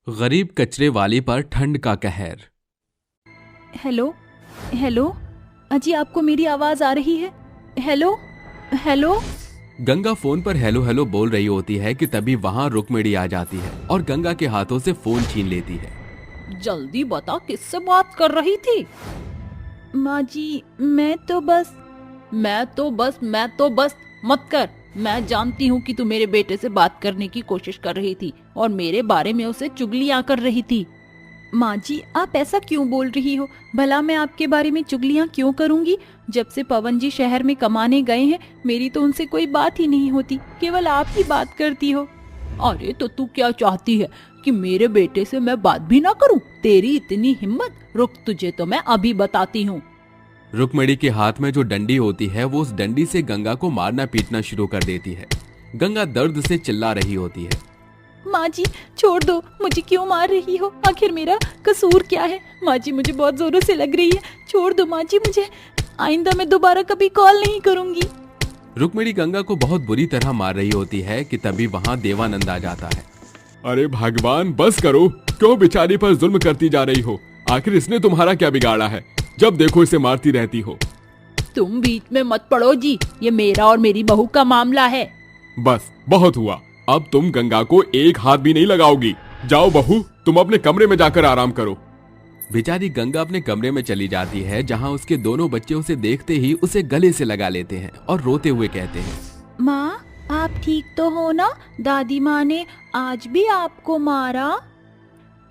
गरीब कचरे वाले पर ठंड का कहर। Hello hello. अजी आपको मेरी आवाज आ रही है? Hello hello. गंगा फोन पर हेलो हेलो बोल रही होती है कि तभी वहां रुक्मिणी आ जाती है और गंगा के हाथों से फोन छीन लेती है। जल्दी बता, किससे बात कर रही थी? माँ जी मैं तो बस मत कर। मैं जानती हूँ कि तू मेरे बेटे से बात करने की कोशिश कर रही थी और मेरे बारे में उसे चुगलियाँ कर रही थी। माँ जी आप ऐसा क्यों बोल रही हो? भला मैं आपके बारे में चुगलियाँ क्यों करूँगी? जब से पवन जी शहर में कमाने गए हैं मेरी तो उनसे कोई बात ही नहीं होती, केवल आप ही बात करती हो। अरे तो तू क्या चाहती है कि मेरे बेटे से मैं बात भी ना करूं? तेरी इतनी हिम्मत? रुक, तुझे तो मैं अभी बताती हूँ। रुक्मिणी के हाथ में जो डंडी होती है वो उस डंडी से गंगा को मारना पीटना शुरू कर देती है। गंगा दर्द से चिल्ला रही होती है। माँ जी छोड़ दो, मुझे क्यों मार रही हो? आखिर मेरा कसूर क्या है? माँ जी मुझे बहुत जोरों से लग रही है, छोड़ दो माँ जी मुझे। आइंदा मैं दोबारा कभी कॉल नहीं करूँगी। रुक्मिणी गंगा को बहुत बुरी तरह मार रही होती है कि तभी वहां देवानंद आ जाता है। अरे भगवान बस करो, क्यों बेचारी पर जुल्म करती जा रही हो? आखिर इसने तुम्हारा क्या बिगाड़ा है? जब देखो इसे मारती रहती हो। तुम बीच में मत पड़ो जी, ये मेरा और मेरी बहू का मामला है। बस बहुत हुआ, अब तुम गंगा को एक हाथ भी नहीं लगाओगी। जाओ बहू, तुम अपने कमरे में जाकर आराम करो। बेचारी गंगा अपने कमरे में चली जाती है जहां उसके दोनों बच्चे उसे देखते ही उसे गले से लगा लेते हैं और रोते हुए कहते हैं, माँ आप ठीक तो हो ना? दादी माँ ने आज भी आपको मारा?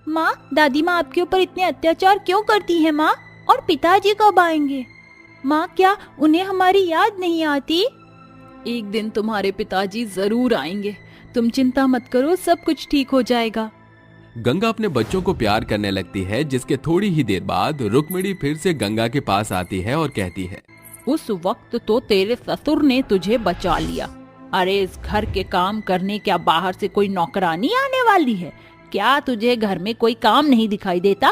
माँ दादी माँ आपके ऊपर इतने अत्याचार क्यों करती है माँ? और पिताजी कब आएंगे? माँ क्या उन्हें हमारी याद नहीं आती? एक दिन तुम्हारे पिताजी जरूर आएंगे, तुम चिंता मत करो, सब कुछ ठीक हो जाएगा। गंगा अपने बच्चों को प्यार करने लगती है, जिसके थोड़ी ही देर बाद रुक्मिणी फिर से गंगा के पास आती है और कहती है, उस वक्त तो तेरे ससुर ने तुझे बचा लिया। अरे इस घर के काम करने क्या बाहर से कोई नौकरानी आने वाली है? क्या तुझे घर में कोई काम नहीं दिखाई देता?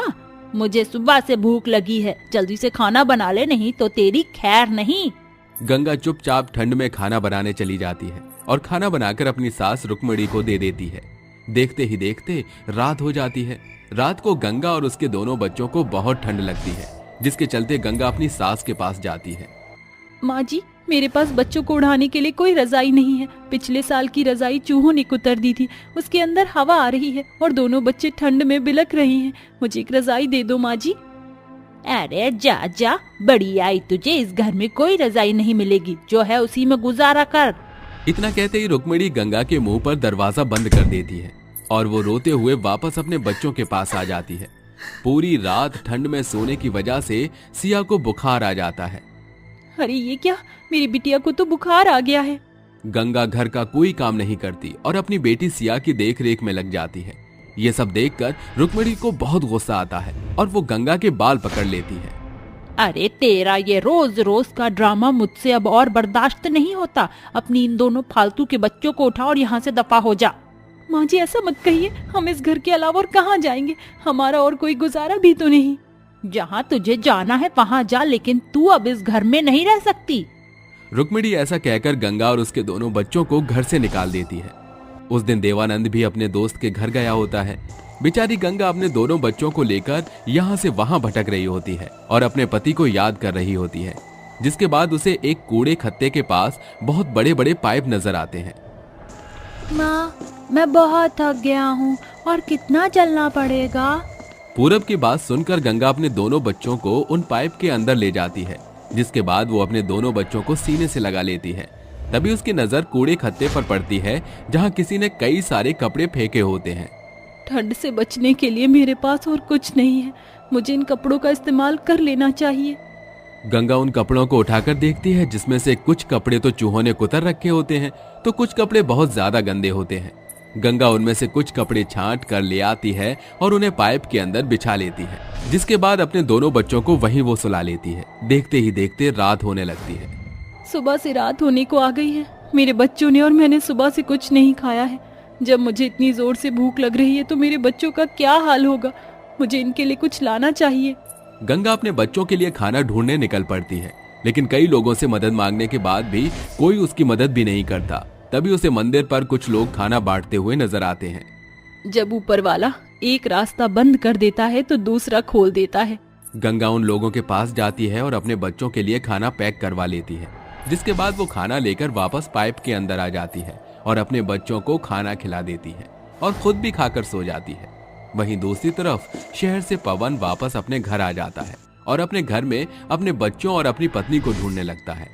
मुझे सुबह से भूख लगी है, जल्दी से खाना बना ले, नहीं तो तेरी खैर नहीं। गंगा चुपचाप ठंड में खाना बनाने चली जाती है और खाना बनाकर अपनी सास रुक्मिणी को दे देती है। देखते ही देखते रात हो जाती है। रात को गंगा और उसके दोनों बच्चों को बहुत ठंड लगती है, जिसके चलते गंगा अपनी सास के पास जाती है। माँ जी मेरे पास बच्चों को उड़ाने के लिए कोई रजाई नहीं है। पिछले साल की रजाई चूहों ने कुतर दी थी, उसके अंदर हवा आ रही है और दोनों बच्चे ठंड में बिलख रहे हैं। मुझे एक रजाई दे दो माँ जी। अरे जा जा, बड़ी आई तुझे, इस घर में कोई रजाई नहीं मिलेगी, जो है उसी में गुजारा कर। इतना कहते ही रुक्मिणी गंगा के मुंह पर दरवाजा बंद कर देती है और वो रोते हुए वापस अपने बच्चों के पास आ जाती है। पूरी रात ठंड में सोने की वजह से सिया को बुखार आ जाता है। अरे ये क्या, मेरी बिटिया को तो बुखार आ गया है। गंगा घर का कोई काम नहीं करती और अपनी बेटी सिया की देख रेख में लग जाती है। ये सब देखकर रुक्मिणी को बहुत गुस्सा आता है और वो गंगा के बाल पकड़ लेती है। अरे तेरा ये रोज रोज का ड्रामा मुझसे अब और बर्दाश्त नहीं होता। अपनी इन दोनों फालतू के बच्चों को उठा और यहाँ से दफा हो जा। माँ जी ऐसा मत कहिए, हम इस घर के अलावा और कहाँ जाएंगे? हमारा और कोई गुजारा भी तो नहीं। जहाँ तुझे जाना है वहाँ जा, लेकिन तू अब इस घर में नहीं रह सकती। रुक्मिणी ऐसा कहकर गंगा और उसके दोनों बच्चों को घर से निकाल देती है। उस दिन देवानंद भी अपने दोस्त के घर गया होता है। बेचारी गंगा अपने दोनों बच्चों को लेकर यहाँ से वहां भटक रही होती है और अपने पति को याद कर रही होती है, जिसके बाद उसे एक कूड़े खत्ते के पास बहुत बड़े बड़े पाइप नजर आते हैं। माँ मैं बहुत थक गया हूँ और कितना चलना पड़ेगा? पूरब की बात सुनकर गंगा अपने दोनों बच्चों को उन पाइप के अंदर ले जाती है, जिसके बाद वो अपने दोनों बच्चों को सीने से लगा लेती है। तभी उसकी नजर कूड़े खत्ते पर पड़ती है जहाँ किसी ने कई सारे कपड़े फेंके होते हैं। ठंड से बचने के लिए मेरे पास और कुछ नहीं है, मुझे इन कपड़ों का इस्तेमाल कर लेना चाहिए। गंगा उन कपड़ों को उठाकर देखती है, जिसमें से कुछ कपड़े तो चूहों ने कुतर रखे होते हैं तो कुछ कपड़े बहुत ज्यादा गंदे होते हैं। गंगा उनमें से कुछ कपड़े छांट कर ले आती है और उन्हें पाइप के अंदर बिछा लेती है, जिसके बाद अपने दोनों बच्चों को वहीं वो सुला लेती है। देखते ही देखते रात होने लगती है। सुबह से रात होने को आ गई है, मेरे बच्चों ने और मैंने सुबह से कुछ नहीं खाया है। जब मुझे इतनी जोर से भूख लग रही है तो मेरे बच्चों का क्या हाल होगा? मुझे इनके लिए कुछ लाना चाहिए। गंगा अपने बच्चों के लिए खाना ढूंढने निकल पड़ती है, लेकिन कई लोगों से मदद मांगने के बाद भी कोई उसकी मदद भी नहीं करता। तभी उसे मंदिर पर कुछ लोग खाना बांटते हुए नजर आते हैं। जब ऊपर वाला एक रास्ता बंद कर देता है तो दूसरा खोल देता है। गंगा उन लोगों के पास जाती है और अपने बच्चों के लिए खाना पैक करवा लेती है, जिसके बाद वो खाना लेकर वापस पाइप के अंदर आ जाती है और अपने बच्चों को खाना खिला देती है और खुद भी खाकर सो जाती है। वहीं दूसरी तरफ शहर से पवन वापस अपने घर आ जाता है और अपने घर में अपने बच्चों और अपनी पत्नी को ढूंढने लगता है।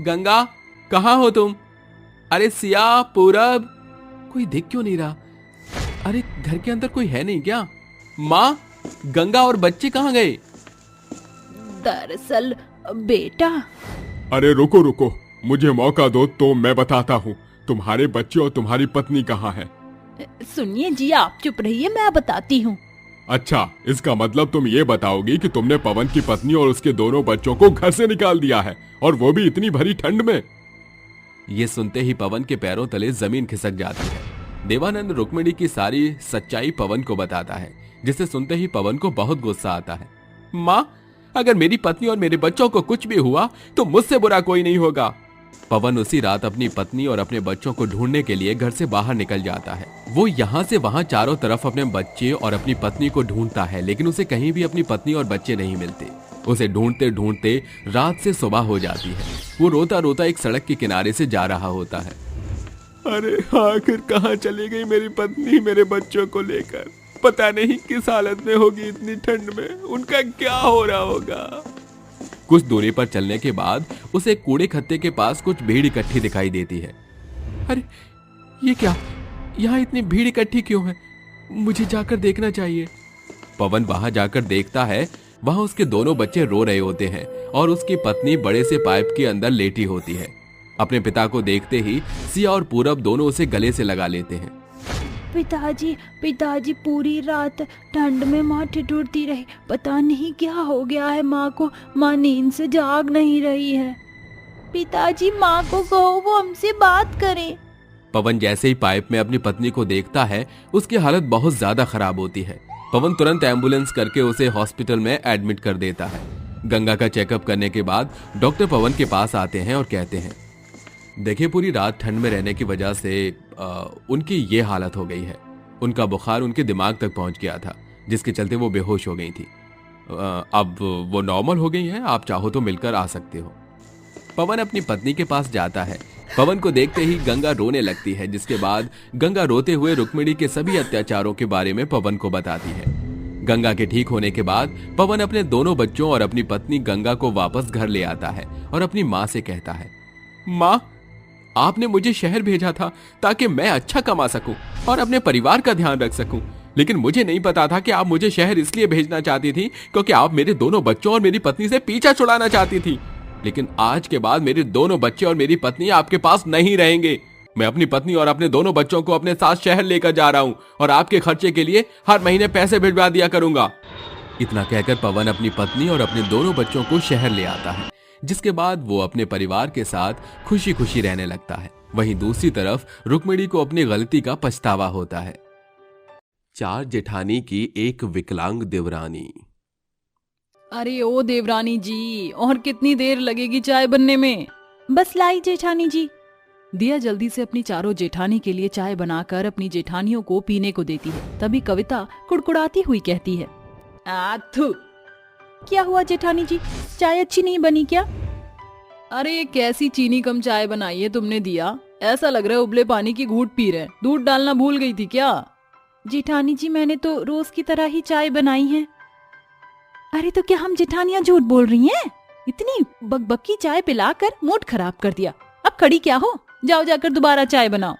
गंगा, कहाँ हो तुम? अरे सिया, पूरब, कोई दिख क्यों नहीं रहा? अरे घर के अंदर कोई है नहीं क्या? माँ, गंगा और बच्चे कहाँ गए? दरअसल बेटा। अरे रुको रुको, मुझे मौका दो तो मैं बताता हूँ तुम्हारे बच्चे और तुम्हारी पत्नी कहाँ है। सुनिए जी, आप चुप रहिए, मैं बताती हूँ। अच्छा, इसका मतलब तुम ये बताओगी कि तुमने पवन की पत्नी और उसके दोनों बच्चों को घर से निकाल दिया है, और वो भी इतनी भरी ठंड में? ये सुनते ही पवन के पैरों तले जमीन खिसक जाती है। देवानंद रुक्मिणी की सारी सच्चाई पवन को बताता है, जिसे सुनते ही पवन को बहुत गुस्सा आता है। माँ, अगर मेरी पत्नी और मेरे बच्चों को कुछ भी हुआ तो मुझसे बुरा कोई नहीं होगा। पवन उसी रात अपनी पत्नी और अपने बच्चों को ढूंढने के लिए घर से बाहर निकल जाता है। वो यहाँ से वहाँ चारों तरफ अपने बच्चे और अपनी पत्नी को ढूंढता है, लेकिन उसे कहीं भी अपनी पत्नी और बच्चे नहीं मिलते। उसे ढूंढते ढूंढते रात से सुबह हो जाती है। वो रोता रोता एक सड़क के किनारे से जा रहा होता है। अरे आखिर कहाँ चली गई मेरी पत्नी मेरे बच्चों को लेकर? पता नहीं किस हालत में होगी इतनी ठंड में, उनका क्या हो रहा होगा। कुछ दूरी पर चलने के बाद उसे कूड़े खत्ते के पास कुछ भीड़ इकट्ठी दिखाई देती है। अरे ये क्या, यहाँ इतनी भीड़ इकट्ठी क्यों है? मुझे जाकर देखना चाहिए। पवन वहां जाकर देखता है, वहां उसके दोनों बच्चे रो रहे होते हैं और उसकी पत्नी बड़े से पाइप के अंदर लेटी होती है। अपने पिता को देखते ही सिया और पूरब दोनों उसे गले से लगा लेते हैं। पिताजी पूरी रात ठंड में माँ ठिठुरती रही, पता नहीं क्या हो गया है माँ को, माँ नींद से जाग नहीं रही है। पिताजी, माँ को कहो वो हमसे बात करे। पवन जैसे ही पाइप में अपनी पत्नी को देखता है, उसकी हालत बहुत ज्यादा खराब होती है। पवन तुरंत एम्बुलेंस करके उसे हॉस्पिटल में एडमिट कर देता है। गंगा का चेकअप करने के बाद डॉक्टर पवन के पास आते हैं और कहते हैं, देखिए, पूरी रात ठंड में रहने की वजह से उनकी ये हालत हो गई है। उनका बुखार उनके दिमाग तक पहुंच गया था, जिसके चलते वो बेहोश हो गई थी। अब वो नॉर्मल हो गई हैं, आप चाहो तो मिलकर आ सकते हो। पवन अपनी पत्नी के पास जाता है। पवन को देखते ही गंगा रोने लगती है, जिसके बाद गंगा रोते हुए रुक्मिणी के सभी अत्याचारों के बारे में पवन को बताती है। गंगा के ठीक होने के बाद पवन अपने दोनों बच्चों और अपनी पत्नी गंगा को वापस घर ले आता है और अपनी माँ से कहता है, माँ, आपने मुझे शहर भेजा था ताकि मैं अच्छा कमा सकूं और अपने परिवार का ध्यान रख सकूं, लेकिन मुझे नहीं पता था कि आप मुझे शहर इसलिए भेजना चाहती थी क्योंकि आप मेरे दोनों बच्चों और मेरी पत्नी से पीछा छुड़ाना चाहती थी। लेकिन आज के बाद मेरे दोनों बच्चे और मेरी पत्नी आपके पास नहीं रहेंगे। मैं अपनी पत्नी और अपने दोनों बच्चों को अपने साथ शहर लेकर जा रहा हूं और आपके खर्चे के लिए हर महीने पैसे भिजवा दिया करूंगा। इतना कहकर पवन अपनी पत्नी और अपने दोनों बच्चों को शहर ले आता है, जिसके बाद वो अपने परिवार के साथ खुशी खुशी रहने लगता है। वहीं दूसरी तरफ रुक्मिणी को अपनी गलती का पछतावा होता है। चार जेठानी की एक विकलांग देवरानी। अरे ओ देवरानी जी, और कितनी देर लगेगी चाय बनने में? बस लाई जेठानी जी। दिया जल्दी से अपनी चारों जेठानी के लिए चाय बनाकर अपनी जेठानियों को पीने को देती है। तभी कविता कुड़कुड़ाती हुई कहती है, आथू। क्या हुआ जेठानी जी, चाय अच्छी नहीं बनी क्या? अरे ये कैसी चीनी कम चाय बनाई है तुमने दिया, ऐसा लग रहा है उबले पानी की घूंट पी रहे। दूध डालना भूल गई थी क्या? जेठानी जी, मैंने तो रोज की तरह ही चाय बनाई है। अरे तो क्या हम जेठानियां झूठ बोल रही हैं? इतनी बकबकी चाय पिलाकर मूड खराब कर दिया। अब खड़ी क्या हो, जाओ जाकर दोबारा चाय बनाओ।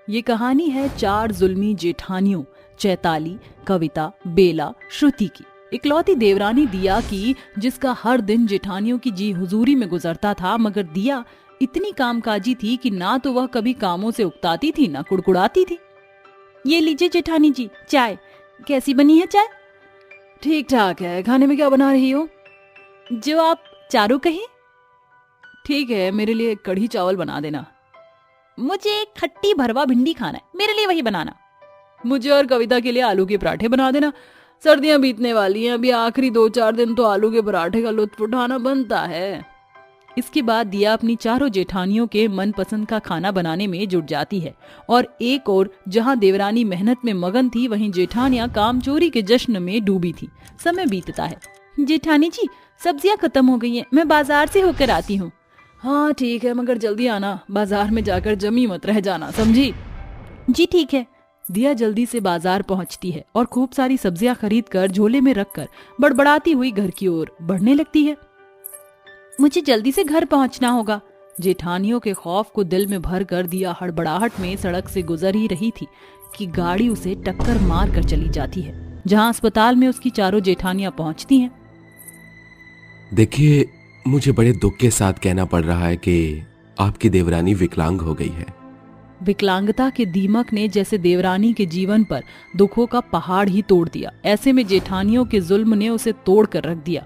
ये कहानी है चार जुल्मी जेठानियों, चैताली, कविता, बेला, श्रुति की। इकलौती देवरानी दिया की, जिसका हर दिन जेठानियों की जी हुजूरी में गुजरता था, मगर दिया इतनी कामकाजी थी कि ना तो वह कभी कामों से उकताती थी ना कुड़कुड़ाती थी। ये लीजिए जेठानी जी चाय। कैसी बनी है चाय? ठीक ठाक है। खाने में क्या बना रही हो? जो आप चारों कहे। ठीक है, मेरे लिए कढ़ी चावल बना देना। मुझे खट्टी भरवा भिंडी खाना है, मेरे लिए वही बनाना। मुझे और कविता के लिए आलू के पराठे बना देना। सर्दियां बीतने वाली हैं, अभी आखिरी 2-4 दिन तो आलू के पराठे का लुत्फ उठाना बनता है। इसके बाद दिया अपनी चारों जेठानियों के मनपसंद का खाना बनाने में जुट जाती है और एक और जहां देवरानी मेहनत में मगन थी, वहीं जेठानियां कामचोरी के जश्न में डूबी थी। समय बीतता है। जेठानी जी, सब्जियां खत्म हो गई हैं, मैं बाजार से होकर आती हूँ। हाँ ठीक है, मगर जल्दी आना, बाजार में जाकर जमी मत रह जाना, समझी? जी ठीक है। दिया जल्दी से बाजार पहुंचती है और खूब सारी सब्जियां खरीद कर झोले में रखकर बड़बड़ाती हुई घर की ओर बढ़ने लगती है। मुझे जल्दी से घर पहुंचना होगा। जेठानियों के खौफ को दिल में भर कर दिया हड़बड़ाहट में सड़क से गुजर ही रही थी कि गाड़ी उसे टक्कर मार कर चली जाती है, जहां अस्पताल में उसकी चारों जेठानियां पहुंचती हैं। देखिए, मुझे बड़े दुख के साथ कहना पड़ रहा है कि आपकी देवरानी विकलांग हो गई है। विकलांगता के दीमक ने जैसे देवरानी के जीवन पर दुखों का पहाड़ ही तोड़ दिया। ऐसे में जेठानियों के जुल्म ने उसे तोड़ कर रख दिया।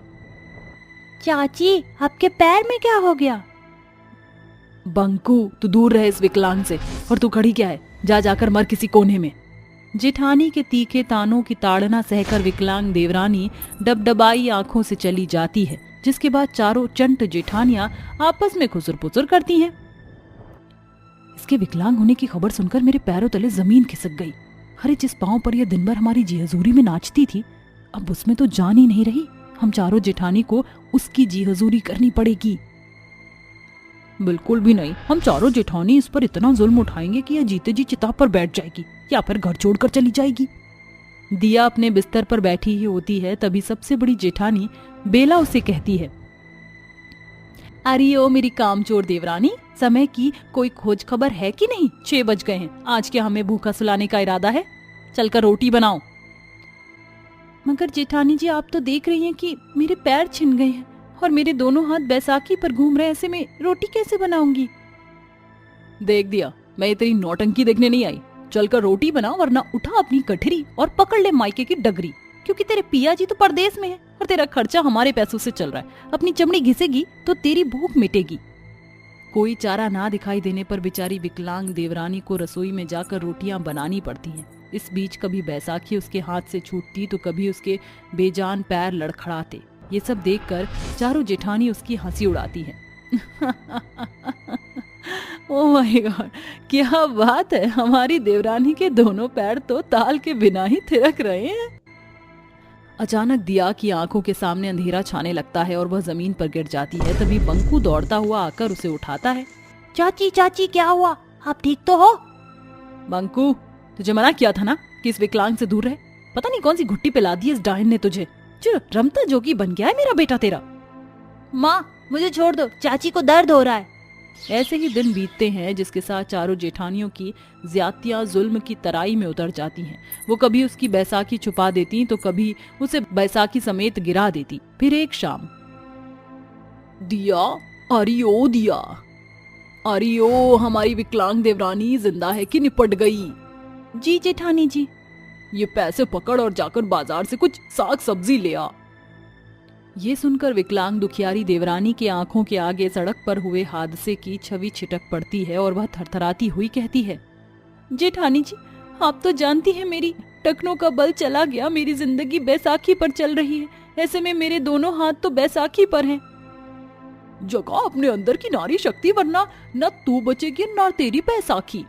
चाची, आपके पैर में क्या हो गया? बंकू, तू दूर रहे इस विकलांग से। और तू खड़ी क्या है? जा जाकर मर किसी कोने में। जेठानी के तीखे तानों की ताड़ना सहकर विकलांग देवरानी डबडबाई आंखों से चली जाती है, जिसके बाद चारों चंट जेठानियां आपस में खुसर पुसर करती हैं। इसके विकलांग होने की खबर सुनकर मेरे पैरों तले जमीन खिसक गई। अरे, जिस पांव पर यह दिन भर हमारी जी हजूरी में नाचती थी, अब उसमें तो जान ही नहीं रही। हम चारों जेठानी को उसकी जी हजूरी करनी पड़ेगी। बिल्कुल भी नहीं, हम चारों जेठानी इस पर इतना जुल्म उठाएंगे कि यह जीते जी चिता पर बैठ जाएगी या फिर घर छोड़कर चली जाएगी। दिया अपने बिस्तर पर बैठी ही होती है, तभी सबसे बड़ी जेठानी बेला उसे कहती है, अरे ओ मेरी कामचोर देवरानी, समय की कोई खोज खबर है कि नहीं? 6 बज गए हैं। आज क्या हमें भूखा सुलाने का इरादा है? चलकर रोटी बनाओ। मगर जेठानी जी, आप तो देख रही हैं कि मेरे पैर छिन गए हैं और मेरे दोनों हाथ बैसाखी पर घूम रहे हैं। ऐसे में रोटी कैसे बनाऊंगी? देख दिया, मैं ये तेरी नौटंकी देखने नहीं आई। चलकर रोटी बना, वरना उठा अपनी कठरी और पकड़ ले मायके की डगरी, क्योंकि तेरे पिया जी तो परदेश में है और तेरा खर्चा हमारे पैसों से चल रहा है। अपनी चमड़ी घिसेगी तो तेरी भूख मिटेगी। कोई चारा ना दिखाई देने पर बेचारी विकलांग देवरानी को रसोई में जाकर रोटियां बनानी पड़ती हैं। इस बीच कभी बैसाखी उसके हाथ से छूटती तो कभी उसके बेजान पैर लड़खड़ाते। ये सब देखकर चारों जेठानी उसकी हंसी उड़ाती है। ओह माय गॉड, क्या बात है, हमारी देवरानी के दोनों पैर तो ताल के बिना ही थिरक रहे हैं। अचानक दिया की आंखों के सामने अंधेरा छाने लगता है और वह जमीन पर गिर जाती है। तभी बंकू दौड़ता हुआ आकर उसे उठाता है। चाची, चाची, क्या हुआ? आप ठीक तो हो? बंकू, तुझे मना किया था ना कि इस विकलांग से दूर रहे। पता नहीं कौन सी घुट्टी पिला दी इस डायन ने तुझे। जो रमता जोगी बन गया है मेरा बेटा तेरा। माँ, मुझे छोड़ दो, चाची को दर्द हो रहा है। ऐसे ही दिन बीतते हैं, जिसके साथ चारों जेठानियों की ज्यादतियां जुल्म की तराई में उतर जाती हैं। वो कभी उसकी बैसाखी छुपा देती तो कभी उसे बैसाखी समेत गिरा देती। फिर एक शाम, दिया, अरियो दिया, अरियो, हमारी विकलांग देवरानी जिंदा है कि निपट गई? जी जेठानी जी। ये पैसे पकड़ और जाकर बाजार से कुछ साग सब्जी ले आ। ये सुनकर विकलांग दुखियारी देवरानी के आंखों के आगे सड़क पर हुए हादसे की छवि छिटक पड़ती है और वह थरथराती हुई कहती है, जेठानी जी, आप तो जानती हैं मेरी टखनों का बल चला गया। मेरी जिंदगी बैसाखी पर चल रही है। ऐसे में मेरे दोनों हाथ तो बैसाखी पर हैं। जगा अपने अंदर की नारी शक्ति, वरना न तू बचेगी न तेरी बैसाखी।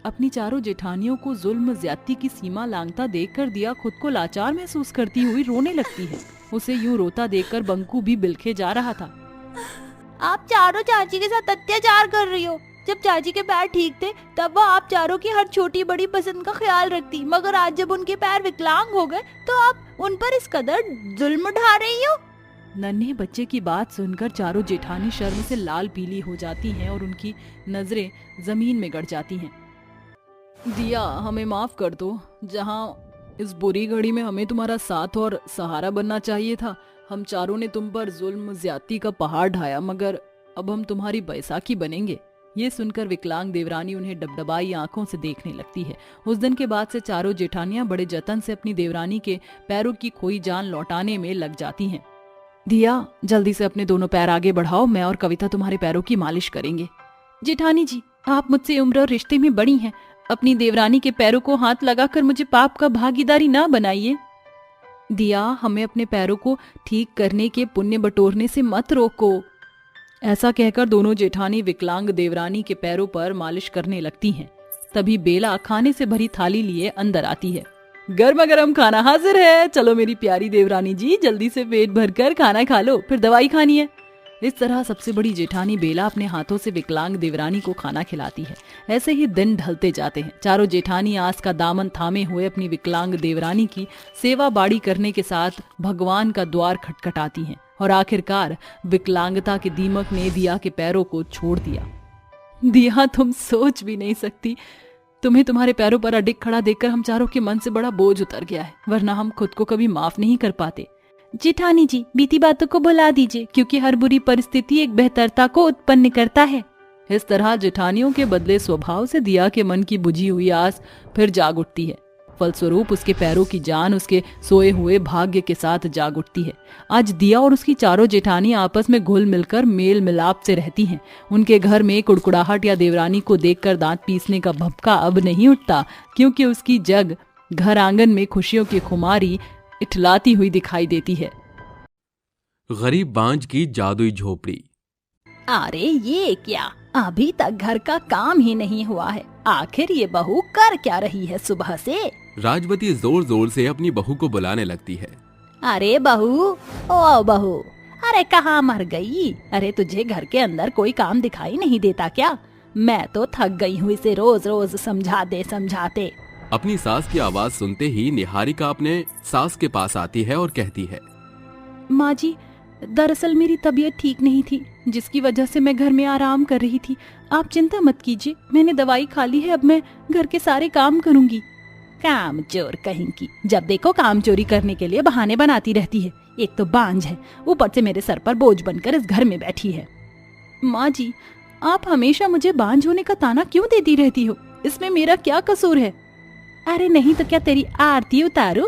अपनी चारों जेठानियों को जुल्म ज्यादती की सीमा लांघता देखकर दिया खुद को लाचार महसूस करती हुई रोने लगती है। उसे यूं रोता देखकर बंकू भी बिलखे जा रहा था। आप चारों चाची के साथ अत्याचार कर रही हो। जब चाची के पैर ठीक थे तब वह आप चारों की हर छोटी बड़ी पसंद का ख्याल रखती, मगर आज जब उनके पैर विकलांग हो गए तो आप उन पर इस कदर जुल्म ढा रही हो। नन्हे बच्चे की बात सुनकर चारों जेठानी शर्म से लाल पीली हो जाती हैं और उनकी नजरें जमीन में गड़ जाती हैं। दिया, हमें माफ कर दो। जहां इस बुरी घड़ी में हमें तुम्हारा साथ और सहारा बनना चाहिए था, हम चारों ने तुम पर जुल्म ज्यादती का पहाड़ ढाया, मगर अब हम तुम्हारी बैसाखी बनेंगे। ये सुनकर विकलांग देवरानी उन्हें डबडबाई आंखों से देखने लगती है। उस दिन के बाद से चारों जेठानियां बड़े जतन से अपनी देवरानी के पैरों की खोई जान लौटाने में लग जाती हैं। दिया, जल्दी से अपने दोनों पैर आगे बढ़ाओ, मैं और कविता तुम्हारे पैरों की मालिश करेंगे। जेठानी जी, आप मुझसे उम्र और रिश्ते में बड़ी हैं। अपनी देवरानी के पैरों को हाथ लगाकर मुझे पाप का भागीदारी ना बनाइए। दिया, हमें अपने पैरों को ठीक करने के पुण्य बटोरने से मत रोको। ऐसा कहकर दोनों जेठानी विकलांग देवरानी के पैरों पर मालिश करने लगती हैं। तभी बेला खाने से भरी थाली लिए अंदर आती है। गर्मा गर्म खाना हाजिर है, चलो मेरी प्यारी देवरानी जी, जल्दी से पेट भरकर खाना खा लो, फिर दवाई खानी है। इस तरह सबसे बड़ी जेठानी बेला अपने हाथों से विकलांग देवरानी को खाना खिलाती है। ऐसे ही दिन ढलते जाते हैं। चारों जेठानी आस का दामन थामे हुए अपनी विकलांग देवरानी की सेवा बाड़ी करने के साथ भगवान का द्वार खटखटाती हैं और आखिरकार विकलांगता के दीमक ने दिया के पैरों को छोड़ दिया। दिया, तुम सोच भी नहीं सकती, तुम्हें तुम्हारे पैरों पर अडिग खड़ा देखकर हम चारों के मन से बड़ा बोझ उतर गया है, वरना हम खुद को कभी माफ नहीं कर पाते। जेठानी जी, बीती बातों को भुला दीजिए, क्योंकि हर बुरी परिस्थिति एक बेहतरता को उत्पन्न करता है। इस तरह जेठानियों के बदले स्वभाव से दिया के मन की बुझी हुई आस फिर जाग उठती है। फलस्वरूप उसके पैरों की जान उसके सोए हुए भाग्य के साथ जाग उठती है। आज दिया और उसकी चारों जेठानी आपस में घुल मिलकर मेल मिलाप से रहती हैं। उनके घर में कुड़कुड़ाहट या देवरानी को देखकर दांत पीसने का भभका अब नहीं उठता, क्योंकि उसकी जग घर आंगन में खुशियों की खुमारी इठलाती हुई दिखाई देती है। गरीब बांझ की जादुई झोपड़ी। अरे ये क्या, अभी तक घर का काम ही नहीं हुआ है। आखिर ये बहू कर क्या रही है सुबह से? राजवती जोर जोर से अपनी बहू को बुलाने लगती है। अरे बहू, ओ बहू, अरे कहाँ मर गई? अरे तुझे घर के अंदर कोई काम दिखाई नहीं देता क्या? मैं तो थक गई हूँ इसे रोज रोज समझाते समझाते। अपनी सास की आवाज सुनते ही निहारिका अपने सास के पास आती है और कहती है, माँ जी, दरअसल मेरी तबीयत ठीक नहीं थी, जिसकी वजह से मैं घर में आराम कर रही थी। आप चिंता मत कीजिए, मैंने दवाई खा ली है, अब मैं घर के सारे काम करूंगी। काम चोर कहीं की, जब देखो काम चोरी करने के लिए बहाने बनाती रहती है। एक तो बांझ है, ऊपर से मेरे सर पर बोझ बनकर इस घर में बैठी है। माँ जी, आप हमेशा मुझे बांझ होने का ताना क्यों देती रहती हो? इसमें मेरा क्या कसूर है? अरे नहीं तो क्या तेरी आरती उतारूं?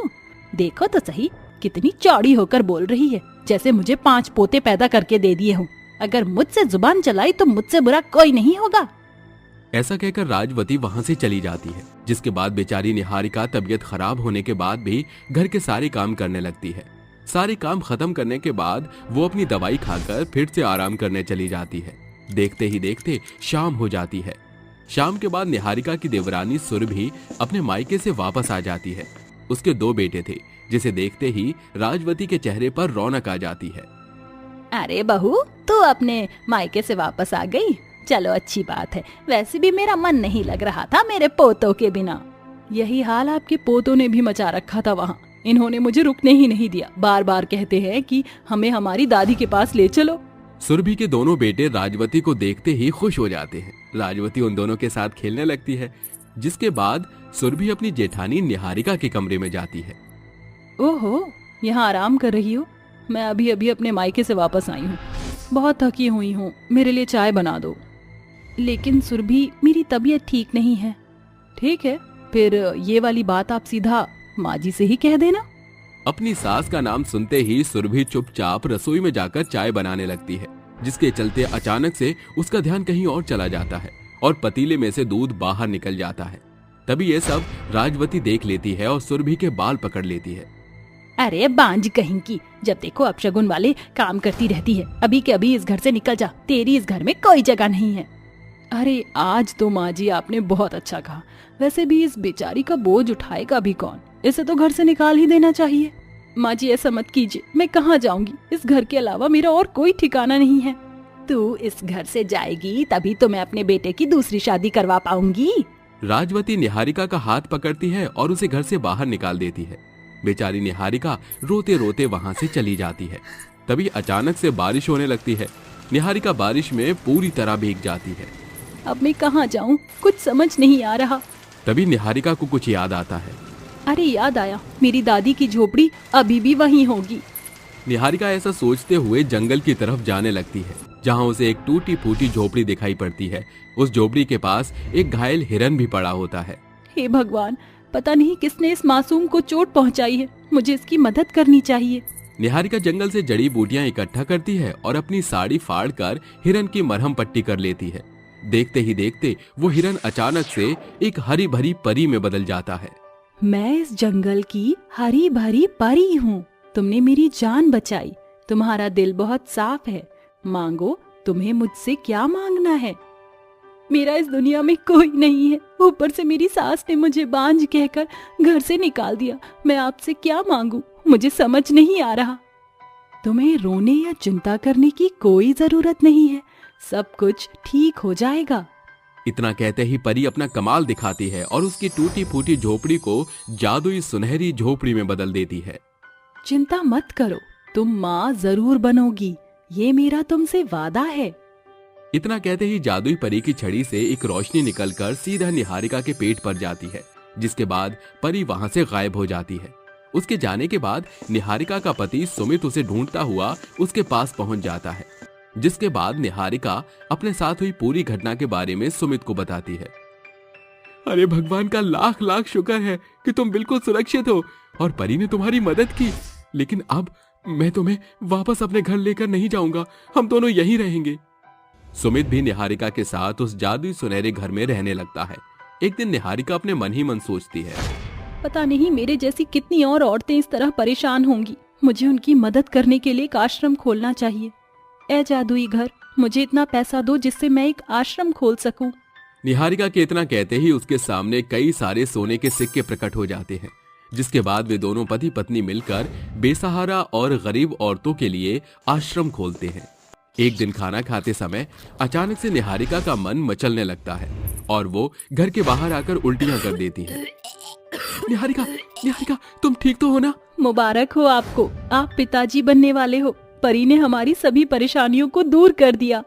देखो तो सही, कितनी चौड़ी होकर बोल रही है, जैसे मुझे 5 पोते पैदा करके दे दिए हों। अगर मुझसे जुबान चलाई तो मुझसे बुरा कोई नहीं होगा। ऐसा कहकर राजवती वहां से चली जाती है, जिसके बाद बेचारी निहारिका तबीयत खराब होने के बाद भी घर के सारे काम करने लगती है। सारे काम खत्म करने के बाद वो अपनी दवाई खाकर फिर से आराम करने चली जाती है। देखते ही देखते शाम हो जाती है। शाम के बाद निहारिका की देवरानी सुरभि अपने मायके से वापस आ जाती है। उसके 2 बेटे थे, जिसे देखते ही राजवती के चेहरे पर रौनक आ जाती है। अरे बहू, तू अपने मायके से वापस आ गई? चलो अच्छी बात है, वैसे भी मेरा मन नहीं लग रहा था मेरे पोतों के बिना। यही हाल आपके पोतों ने भी मचा रखा था वहाँ। इन्होंने मुझे रुकने ही नहीं दिया, बार बार कहते हैं कि हमें हमारी दादी के पास ले चलो। सुरभि के दोनों बेटे राजवती को देखते ही खुश हो जाते हैं। राजवती उन दोनों के साथ खेलने लगती है, जिसके बाद सुरभि अपनी जेठानी निहारिका के कमरे में जाती है। ओहो, यहाँ आराम कर रही हो? मैं अभी अभी अपने मायके से वापस आई हूँ, बहुत थकी हुई हूँ, मेरे लिए चाय बना दो। लेकिन सुरभि, मेरी तबीयत ठीक नहीं है। ठीक है, फिर ये वाली बात आप सीधा माँ जी से ही कह देना। अपनी सास का नाम सुनते ही सुरभि चुपचाप रसोई में जाकर चाय बनाने लगती है, जिसके चलते अचानक से उसका ध्यान कहीं और चला जाता है और पतीले में से दूध बाहर निकल जाता है। तभी ये सब राजवती देख लेती है और सुरभि के बाल पकड़ लेती है। अरे बांझ कहीं की, जब देखो अपशगुन वाले काम करती रहती है। अभी के अभी इस घर से निकल जा, तेरी इस घर में कोई जगह नहीं है। अरे आज तो माँ जी आपने बहुत अच्छा कहा। वैसे भी इस बेचारी का बोझ उठाएगा भी कौन? इसे तो घर से निकाल ही देना चाहिए। माँ जी ऐसा मत कीजिए, मैं कहाँ जाऊंगी? इस घर के अलावा मेरा और कोई ठिकाना नहीं है। तू इस घर से जाएगी तभी तो मैं अपने बेटे की दूसरी शादी करवा पाऊंगी। राजवती निहारिका का हाथ पकड़ती है और उसे घर से बाहर निकाल देती है। बेचारी निहारिका रोते रोते वहां से चली जाती है। तभी अचानक से बारिश होने लगती है। निहारिका बारिश में पूरी तरह भीग जाती है। अब मैं कहाँ जाऊँ, कुछ समझ नहीं आ रहा। तभी निहारिका को कुछ याद आता है। अरे याद आया, मेरी दादी की झोपड़ी अभी भी वहीं होगी। निहारिका ऐसा सोचते हुए जंगल की तरफ जाने लगती है, जहाँ उसे एक टूटी फूटी झोपड़ी दिखाई पड़ती है। उस झोपड़ी के पास एक घायल हिरन भी पड़ा होता है। हे भगवान, पता नहीं किसने इस मासूम को चोट पहुंचाई है, मुझे इसकी मदद करनी चाहिए। निहारिका जंगल से जड़ी बूटियां इकट्ठा करती है और अपनी साड़ी फाड़कर हिरन की मरहम पट्टी कर लेती है। देखते ही देखते वो हिरन अचानक से एक हरी भरी परी में बदल जाता है। मैं इस जंगल की हरी भरी परी हूँ। तुमने मेरी जान बचाई। तुम्हारा दिल बहुत साफ है, मांगो तुम्हें मुझसे क्या मांगना है? मेरा इस दुनिया में कोई नहीं है, ऊपर से मेरी सास ने मुझे बांझ कहकर घर से निकाल दिया। मैं आपसे क्या मांगू, मुझे समझ नहीं आ रहा। तुम्हें रोने या चिंता करने की कोई जरूरत नहीं है, सब कुछ ठीक हो जाएगा। इतना कहते ही परी अपना कमाल दिखाती है और उसकी टूटी फूटी झोपड़ी को जादुई सुनहरी झोपड़ी में बदल देती है। चिंता मत करो, तुम माँ जरूर बनोगी, ये मेरा तुमसे वादा है। इतना कहते ही जादुई परी की छड़ी से एक रोशनी निकलकर सीधा निहारिका के पेट पर जाती है, जिसके बाद परी वहां से गायब हो जाती है। उसके जाने के बाद निहारिका का पति सुमित उसे ढूंढता हुआ उसके पास पहुंच जाता है, जिसके बाद निहारिका अपने साथ हुई पूरी घटना के बारे में सुमित को बताती है। अरे भगवान का लाख लाख शुक्र है कि तुम बिल्कुल सुरक्षित हो और परी ने तुम्हारी मदद की। लेकिन अब मैं तुम्हें वापस अपने घर लेकर नहीं जाऊंगा, हम दोनों यहीं रहेंगे। सुमित भी निहारिका के साथ उस जादुई सुनहरे घर में रहने लगता है। एक दिन निहारिका अपने मन ही मन सोचती है, पता नहीं मेरे जैसी कितनी और औरतें इस तरह परेशान होंगी। मुझे उनकी मदद करने के लिए एक आश्रम खोलना चाहिए। ए जादुई घर, मुझे इतना पैसा दो जिससे मैं एक आश्रम खोल सकूं। निहारिका के इतना कहते ही उसके सामने कई सारे सोने के सिक्के प्रकट हो जाते हैं, जिसके बाद वे दोनों पति पत्नी मिलकर बेसहारा और गरीब औरतों के लिए आश्रम खोलते हैं। एक दिन खाना खाते समय अचानक से निहारिका का मन मचलने लगता है और वो घर के बाहर आकर उल्टियां कर देती है। निहारिका, निहारिका, तुम ठीक तो हो ना? मुबारक हो आपको, आप पिताजी बनने वाले हो। परी ने हमारी सभी परेशानियों को दूर कर दिया।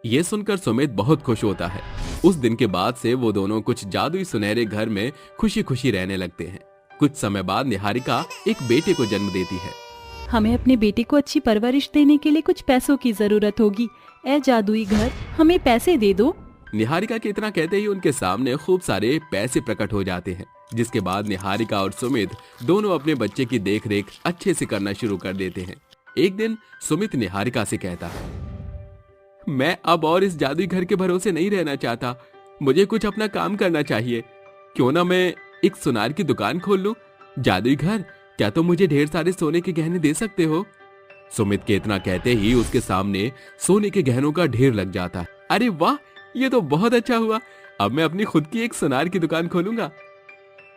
ये सुनकर सुमित बहुत खुश होता है। उस दिन के बाद से वो दोनों कुछ जादुई सुनहरे घर में खुशी खुशी रहने लगते हैं। कुछ समय बाद निहारिका एक बेटे को जन्म देती है। हमें अपने बेटे को अच्छी परवरिश देने के लिए कुछ पैसों की जरूरत होगी। ए जादुई घर, हमें पैसे दे दो। निहारिका के इतना कहते ही उनके सामने खूब सारे पैसे प्रकट हो जाते हैं, जिसके बाद निहारिका और सुमित दोनों अपने बच्चे की देखरेख अच्छे से करना शुरू कर देते हैं। एक दिन सुमित निहारिका से कहता है, मैं अब और इस जादुई घर के भरोसे नहीं रहना चाहता, मुझे कुछ अपना काम करना चाहिए। क्यों ना मैं एक सुनार की दुकान खोल लूं? जादुई घर, क्या तुम मुझे ढेर सारे सोने के गहने दे सकते हो? सुमित के इतना कहते ही उसके सामने सोने के गहनों का ढेर लग जाता है। अरे वाह, ये तो बहुत अच्छा हुआ, अब मैं अपनी खुद की एक सुनार की दुकान खोलूंगा।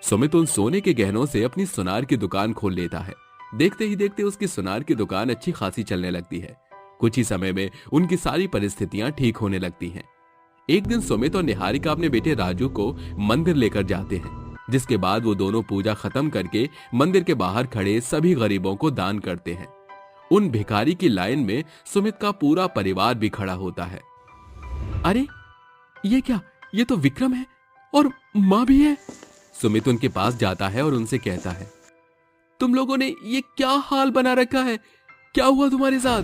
सुमित उन सोने के गहनों से अपनी सुनार की दुकान खोल लेता है। देखते ही देखते उसकी सुनार की दुकान अच्छी खासी चलने लगती है। कुछ ही समय में उनकी सारी परिस्थितियां ठीक होने लगती हैं। एक दिन सुमित और निहारिका अपने बेटे राजू को मंदिर लेकर जाते हैं, जिसके बाद वो दोनों पूजा खत्म करके मंदिर के बाहर खड़े सभी गरीबों को दान करते हैं। उन भिखारी की लाइन में सुमित का पूरा परिवार भी खड़ा होता है। अरे ये क्या, ये तो विक्रम है और माँ भी है। सुमित उनके पास जाता है और उनसे कहता है, तुम लोगों ने ये क्या हाल बना रखा है? क्या हुआ तुम्हारे साथ?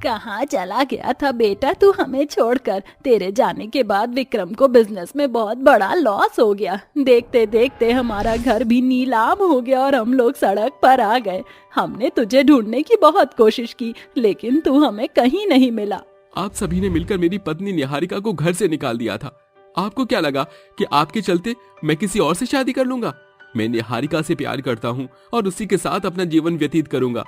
कहाँ चला गया था बेटा तू हमें छोड़कर? तेरे जाने के बाद विक्रम को बिजनेस में बहुत बड़ा लॉस हो गया। देखते देखते हमारा घर भी नीलाम हो गया और हम लोग सड़क पर आ गए। हमने तुझे ढूंढने की बहुत कोशिश की, लेकिन तू हमें कहीं नहीं मिला। आप सभी ने मिलकर मेरी पत्नी निहारिका को घर से निकाल दिया था। आपको क्या लगा कि आपके चलते मैं किसी और से शादी कर लूंगा? मैं निहारिका से प्यार करता हूँ और उसी के साथ अपना जीवन व्यतीत करूंगा।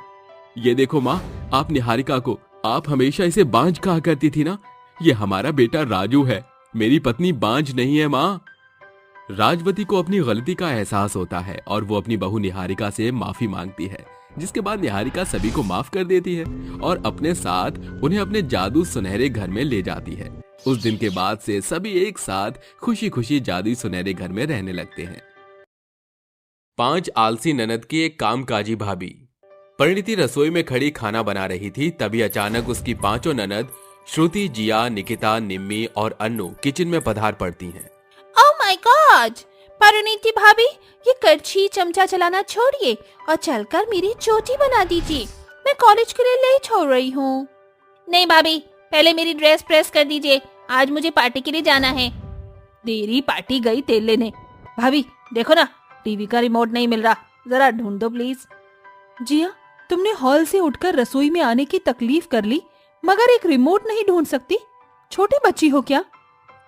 ये देखो माँ, आप निहारिका को, आप हमेशा इसे बांझ कहा करती थी ना। ये हमारा बेटा राजू है, मेरी पत्नी बांझ नहीं है माँ। राजवती को अपनी गलती का एहसास होता है और वो अपनी बहू निहारिका से माफी मांगती है, जिसके बाद निहारिका सभी को माफ कर देती है और अपने साथ उन्हें अपने जादू सुनहरे घर में ले जाती है। उस दिन के बाद से सभी एक साथ खुशी खुशी जादुई सुनहरे घर में रहने लगते हैं। 5 आलसी ननद की एक कामकाजी भाभी। परिणीति रसोई में खड़ी खाना बना रही थी, तभी अचानक उसकी 5 ननद श्रुति, जिया, निकिता, निम्मी और अन्नू किचन में पधार पड़ती हैं। ओह माय गॉड, परिणीति भाभी, ये करछी चमचा चलाना छोड़िए और चलकर मेरी चोटी बना दीजिए। मैं कॉलेज के लिए लेट छोड़ रही हूँ। नहीं भाभी, पहले मेरी ड्रेस प्रेस कर दीजिए, आज मुझे पार्टी के लिए जाना है। तेरी पार्टी गई तेल लेने। भाभी देखो ना, टीवी का रिमोट नहीं मिल रहा, जरा ढूंढ दो प्लीज। जिया, तुमने हॉल से उठकर रसोई में आने की तकलीफ कर ली, मगर एक रिमोट नहीं ढूंढ सकती? छोटी बच्ची हो क्या?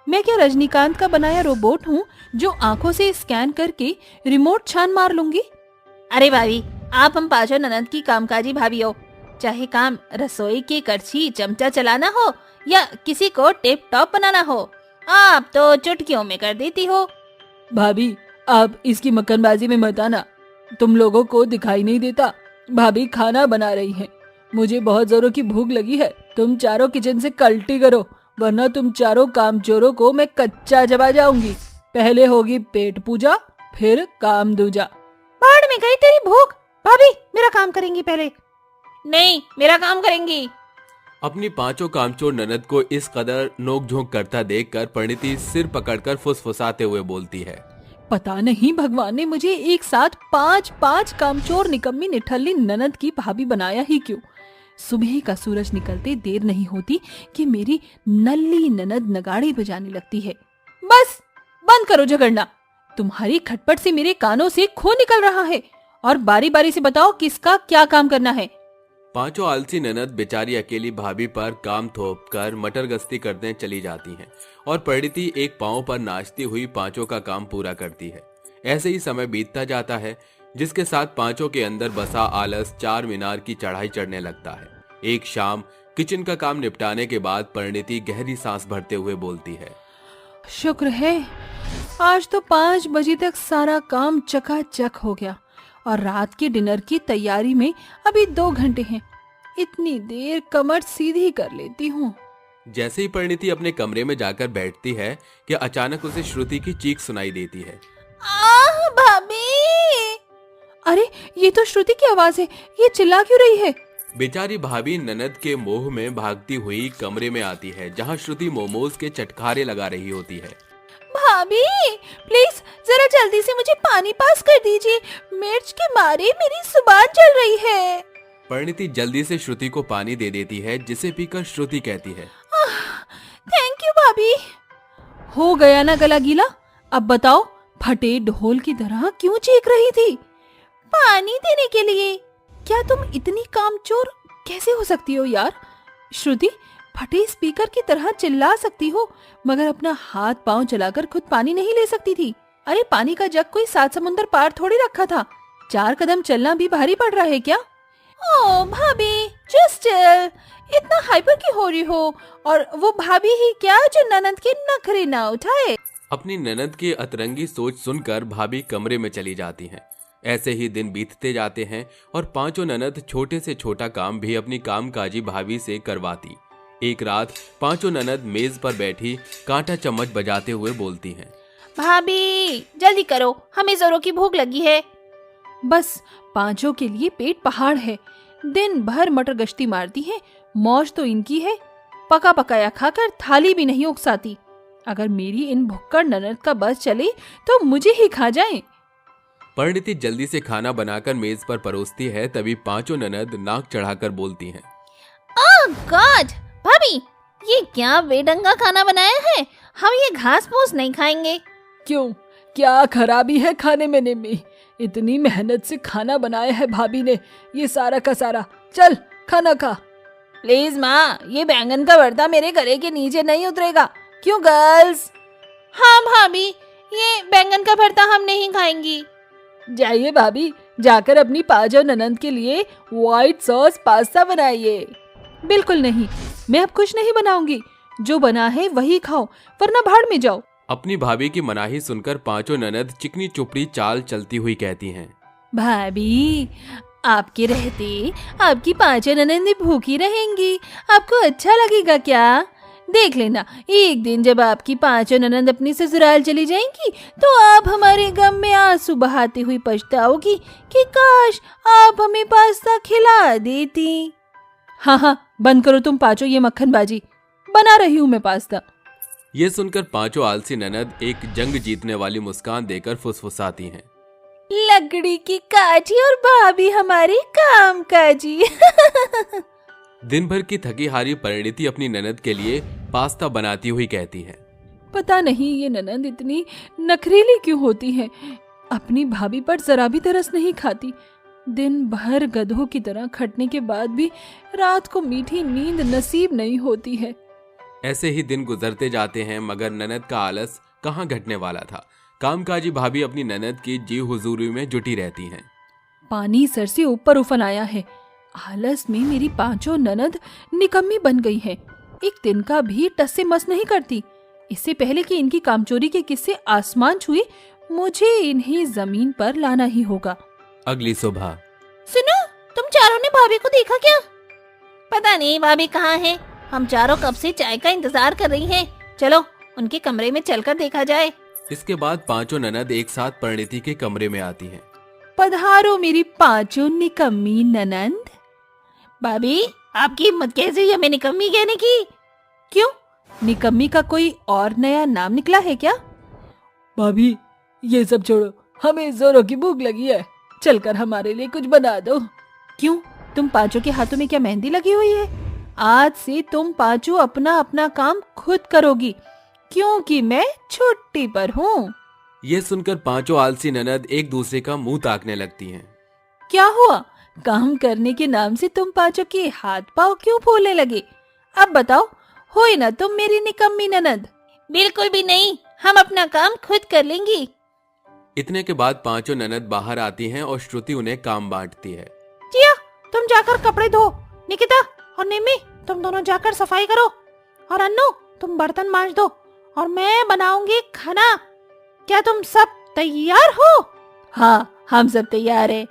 मैं क्या रजनीकांत का बनाया रोबोट हूँ जो आंखों से स्कैन करके रिमोट छान मार लूंगी? अरे भाभी, आप हम 5 ननद की कामकाजी भाभी हो, चाहे काम रसोई की करछी चमचा चलाना हो या किसी को टिप टॉप बनाना हो, आप तो चुटकियों में कर देती हो। भाभी आप इसकी मक्खनबाजी में मत आना, तुम लोगों को दिखाई नहीं देता। भाभी खाना बना रही हैं, मुझे बहुत जोरों की भूख लगी है। तुम चारों किचन से कल्टी करो, वरना तुम चारों कामचोरों को मैं कच्चा चबा जाऊंगी। पहले होगी पेट पूजा, फिर काम दूजा। बाढ़ में गई तेरी भूख। भाभी मेरा काम करेंगी पहले। नहीं, मेरा काम करेंगी। अपनी पांचों कामचोर ननद को इस कदर नोक-झोंक करता देखकर परिणीति सिर पकड़कर फुसफुसाते हुए बोलती है, पता नहीं भगवान ने मुझे एक साथ 5 कामचोर निकम्मी निठल्ली ननद की भाभी बनाया ही क्यों। सुबह का सूरज निकलते देर नहीं होती कि मेरी नल्ली ननद नगाड़े बजाने लगती है। बस बंद करो झगड़ना, तुम्हारी खटपट से मेरे कानों से खून निकल रहा है। और बारी बारी से बताओ किसका क्या काम करना है। पांचों आलसी ननद बेचारी अकेली भाभी पर काम थोप कर मटर गश्ती करने चली जाती हैं और परिणीति एक पांव पर नाचती हुई पांचों का काम पूरा करती है। ऐसे ही समय बीतता जाता है, जिसके साथ पांचों के अंदर बसा आलस 4 मीनार की चढ़ाई चढ़ने लगता है। एक शाम किचन का काम निपटाने के बाद परिणीति गहरी सांस भरते हुए बोलती है, शुक्र है आज तो 5 बजे तक सारा काम चकाचक हो गया और रात के डिनर की तैयारी में अभी 2 घंटे हैं। इतनी देर कमर सीधी कर लेती हूँ। जैसे ही परिणीति अपने कमरे में जाकर बैठती है कि अचानक उसे श्रुति की चीख सुनाई देती है। आह भाभी। अरे ये तो श्रुति की आवाज है, ये चिल्ला क्यों रही है। बेचारी भाभी ननद के मोह में भागती हुई कमरे में आती है, जहाँ श्रुति मोमोज के चटखारे लगा रही होती है। भाभी प्लीज जरा जल्दी से मुझे पानी पास कर दीजिए, मिर्च के मारे मेरी जुबान जल रही है। परिणीति जल्दी से श्रुति को पानी दे देती है, जिसे पीकर श्रुति कहती है, थैंक यू भाभी। हो गया ना गला गीला। अब बताओ फटे ढोल की तरह क्यों चीख रही थी। पानी देने के लिए। क्या तुम इतनी कामचोर कैसे हो सकती हो यार। श्रुति फटे स्पीकर की तरह चिल्ला सकती हो, मगर अपना हाथ पांव चलाकर खुद पानी नहीं ले सकती थी। अरे पानी का जग कोई 7 समुंदर पार थोड़ी रखा था। 4 कदम चलना भी भारी पड़ रहा है क्या। ओ भाभी जस्ट इतना हाइपर क्यों हो रही हो। और वो भाभी ही क्या जो ननद के नखरे ना उठाए। अपनी ननद की अतरंगी सोच सुनकर भाभी कमरे में चली जाती हैं। ऐसे ही दिन बीतते जाते हैं और पांचों ननद छोटे से छोटा काम भी अपनी कामकाजी भाभी से करवाती। एक रात पांचों ननद मेज पर बैठी कांटा चम्मच बजाते हुए बोलती हैं, भाभी जल्दी करो, हमें जोरों की भूख लगी है। बस पांचों के लिए पेट पहाड़ है। दिन भर मटर गश्ती मारती हैं, मौज तो इनकी है। पका पकाया खाकर थाली भी नहीं उकसाती। अगर मेरी इन भुक्कड़ ननद का बस चले तो मुझे ही खा जाएं। परिणीति जल्दी से खाना बनाकर मेज पर परोसती है, तभी पांचों ननद नाक चढ़ाकर बोलती हैं, ओह गॉड भाभी ये क्या बेढंगा खाना बनाया है, हम ये घास फूस नहीं खाएंगे। क्यों, क्या खराबी है खाने में। इतनी मेहनत से खाना बनाया है भाभी ने, ये सारा का सारा। चल खाना खा। प्लीज माँ, ये बैंगन का भरता मेरे गले के नीचे नहीं उतरेगा। क्यों गर्ल्स। हाँ भाभी, ये बैंगन का भरता हम नहीं खाएंगी। जाइए भाभी, जाकर अपनी पांचों ननद के लिए व्हाइट सॉस पास्ता बनाइए। बिल्कुल नहीं, मैं अब कुछ नहीं बनाऊंगी। जो बना है वही खाओ, वरना भाड़ में जाओ। अपनी भाभी की मनाही सुनकर पांचों ननद चिकनी चुपड़ी चाल चलती हुई कहती हैं, भाभी आपके रहते आपकी पांचों ननदें भूखी रहेंगी, आपको अच्छा लगेगा क्या। देख लेना, एक दिन जब आपकी पांचों ननद अपनी ससुराल चली जाएंगी तो आप हमारे गम में आंसू बहाती हुई पछताओगी कि काश आप हमें पास्ता खिला देती। हाँ, बंद करो तुम पांचों ये मक्खनबाजी। बना रही हूँ मैं पास्ता। ये सुनकर पांचों आलसी ननद एक जंग जीतने वाली मुस्कान देकर फुसफुसाती हैं, लकड़ी की काठी और भाभी हमारी काम काजी। दिन भर की थकी हारी परिणीति अपनी ननद के लिए पास्ता बनाती हुई कहती है, पता नहीं ये ननद इतनी नखरीली क्यों होती है। अपनी भाभी पर जरा भी तरस नहीं खाती। दिन भर गधों की तरह खटने के बाद भी रात को मीठी नींद नसीब नहीं होती है। ऐसे ही दिन गुजरते जाते हैं, मगर ननद का आलस कहाँ घटने वाला था। कामकाजी भाभी अपनी ननद की जी हुजूरी में जुटी रहती हैं। पानी सर से ऊपर उफन आया है। आलस में मेरी पांचों ननद निकम्मी बन गई है। एक दिन का भी टस से मस नहीं करती। इससे पहले कि इनकी कामचोरी के किस्से आसमान छुए, मुझे इन्हें जमीन पर लाना ही होगा। अगली सुबह सुनो, तुम चारों ने भाभी को देखा क्या? पता नहीं भाभी कहाँ है। हम चारों कब से चाय का इंतजार कर रही हैं। चलो उनके कमरे में चलकर देखा जाए। इसके बाद पांचों ननद एक साथ परिणीति के कमरे में आती हैं। पधारो मेरी पांचों निकम्मी ननंद। भाभी, आपकी हिम्मत कैसे हुई हमें निकम्मी कहने की? क्यों, निकम्मी का कोई और नया नाम निकला है क्या? भाभी ये सब छोड़ो, हमें जोरों की भूख लगी है, चलकर हमारे लिए कुछ बना दो। क्यों, तुम पांचों के हाथों में क्या मेहंदी लगी हुई है? आज से तुम पांचों अपना अपना काम खुद करोगी, क्योंकि मैं छुट्टी पर हूँ। ये सुनकर पांचों आलसी ननद एक दूसरे का मुंह ताकने लगती हैं। क्या हुआ, काम करने के नाम से तुम पांचों के हाथ पांव क्यों फूलने लगे? अब बताओ, होए ना तुम मेरी निकम्मी ननद? बिल्कुल भी नहीं, हम अपना काम खुद कर लेंगी। इतने के बाद पांचों ननद बाहर आती हैं और श्रुति उन्हें काम बांटती है। जिया, तुम जाकर कपड़े धो। निकिता और निम्मी, तुम दोनों जाकर सफाई करो। और अन्नू, तुम बर्तन मांज दो और मैं बनाऊंगी खाना। क्या तुम सब तैयार हो? हाँ, हम सब तैयार हैं।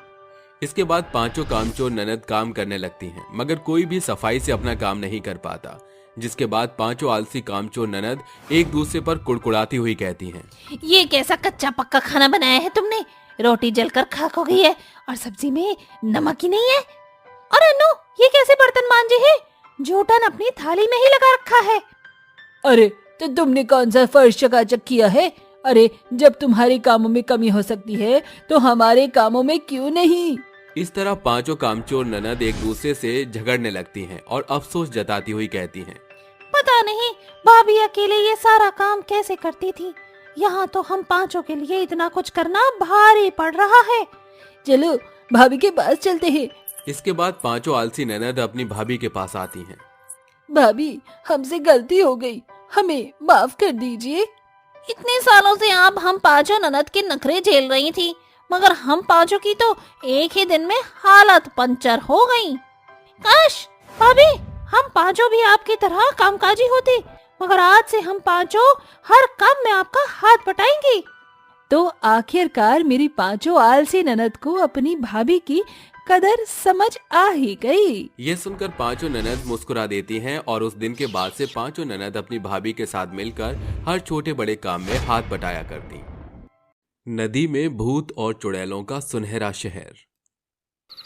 इसके बाद पांचों कामचोर ननद काम करने लगती हैं, मगर कोई भी सफाई से अपना काम नहीं कर पाता। जिसके बाद पांचों आलसी कामचोर ननद एक दूसरे पर कुड़कुड़ाती हुई कहती हैं। ये कैसा कच्चा पक्का खाना बनाया है तुमने? रोटी जलकर खाक हो गई है और सब्जी में नमक ही नहीं है। और अन्नू, ये कैसे बर्तन मांजे हैं? जूठन अपनी थाली में ही लगा रखा है। अरे तो तुमने कौन सा फर्श चकाचक किया है? अरे जब तुम्हारे कामों में कमी हो सकती है तो हमारे कामों में क्यों नहीं? इस तरह पांचों कामचोर ननद एक दूसरे से झगड़ने लगती हैं और अफसोस जताती हुई कहती हैं। पता नहीं भाभी अकेले ये सारा काम कैसे करती थी। यहाँ तो हम पांचों के लिए इतना कुछ करना भारी पड़ रहा है। चलो भाभी के पास चलते हैं। इसके बाद पांचों आलसी ननद अपनी भाभी के पास आती हैं। भाभी, हमसे गलती हो गई, हमें माफ कर दीजिए। इतने सालों से आप हम पांचों ननद के नखरे झेल रही थी, मगर हम पांचों की तो एक ही दिन में हालत पंचर हो गई। काश भाभी, हम पांचों भी आपकी तरह कामकाजी होते, मगर आज से हम पांचों हर काम में आपका हाथ बटाएंगे। तो आखिरकार मेरी पांचों आलसी ननद को अपनी भाभी की कदर समझ आ ही गई। ये सुनकर पांचों ननद मुस्कुरा देती हैं और उस दिन के बाद से पांचों ननद अपनी भाभी के साथ मिलकर हर छोटे बड़े काम में हाथ बटाया करती। नदी में भूत और चुड़ैलों का सुनहरा शहर।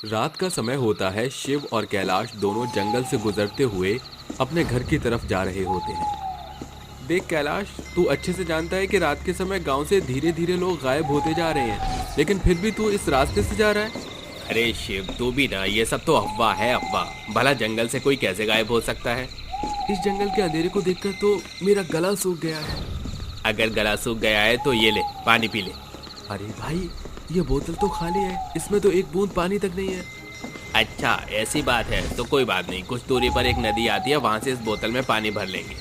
रात का समय होता है। शिव और कैलाश दोनों जंगल से गुजरते हुए अपने घर की तरफ जा रहे होते हैं। देख कैलाश, तू अच्छे से जानता है कि रात के समय गांव से धीरे धीरे लोग गायब होते जा रहे हैं, लेकिन फिर भी तू इस रास्ते से जा रहा है। अरे शिव, तू भी ना, ये सब तो अफवाह है, अफवाह। भला जंगल से कोई कैसे गायब हो सकता है? इस जंगल के अंधेरे को देखकर तो मेरा गला सूख गया है। अगर गला सूख गया है तो ये ले, पानी पी ले। अरे भाई, ये बोतल तो खाली है, इसमें तो एक बूंद पानी तक नहीं है। अच्छा ऐसी बात है तो कोई बात नहीं, कुछ दूरी पर एक नदी आती है, वहाँ से इस बोतल में पानी भर लेंगे।